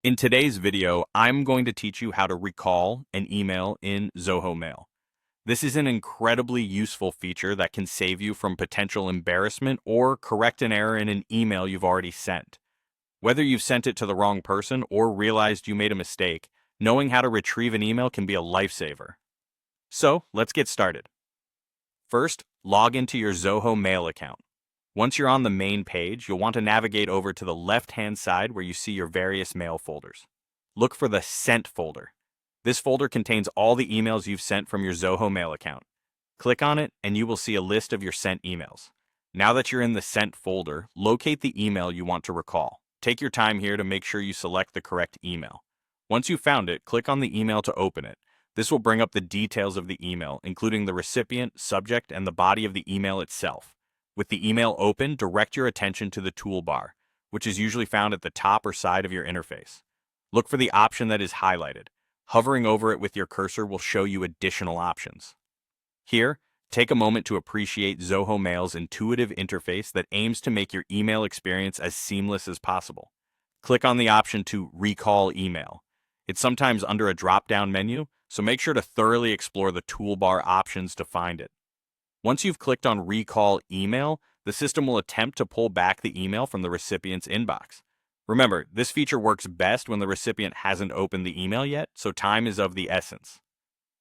In today's video, I'm going to teach you how to recall an email in Zoho Mail. This is an incredibly useful feature that can save you from potential embarrassment or correct an error in an email you've already sent. Whether you've sent it to the wrong person or realized you made a mistake, knowing how to retrieve an email can be a lifesaver. So, let's get started. First, log into your Zoho Mail account. Once you're on the main page, you'll want to navigate over to the left-hand side where you see your various mail folders. Look for the Sent folder. This folder contains all the emails you've sent from your Zoho Mail account. Click on it and you will see a list of your sent emails. Now that you're in the Sent folder, locate the email you want to recall. Take your time here to make sure you select the correct email. Once you've found it, click on the email to open it. This will bring up the details of the email, including the recipient, subject, and the body of the email itself. With the email open, direct your attention to the toolbar, which is usually found at the top or side of your interface. Look for the option that is highlighted. Hovering over it with your cursor will show you additional options. Here, take a moment to appreciate Zoho Mail's intuitive interface that aims to make your email experience as seamless as possible. Click on the option to Recall Email. It's sometimes under a drop-down menu, so make sure to thoroughly explore the toolbar options to find it. Once you've clicked on Recall Email, the system will attempt to pull back the email from the recipient's inbox. Remember, this feature works best when the recipient hasn't opened the email yet, so time is of the essence.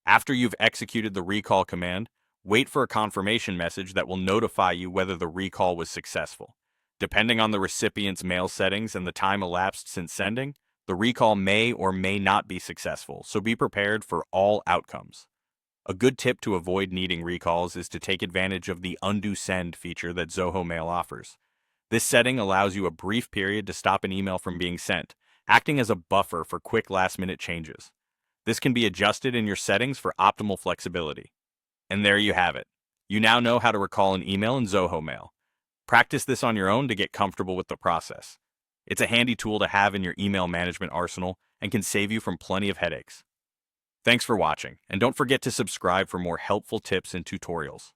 After you've executed the recall command, wait for a confirmation message that will notify you whether the recall was successful. Depending on the recipient's mail settings and the time elapsed since sending, the recall may or may not be successful, so be prepared for all outcomes. A good tip to avoid needing recalls is to take advantage of the Undo Send feature that Zoho Mail offers. This setting allows you a brief period to stop an email from being sent, acting as a buffer for quick last-minute changes. This can be adjusted in your settings for optimal flexibility. And there you have it. You now know how to recall an email in Zoho Mail. Practice this on your own to get comfortable with the process. It's a handy tool to have in your email management arsenal and can save you from plenty of headaches. Thanks for watching, and don't forget to subscribe for more helpful tips and tutorials.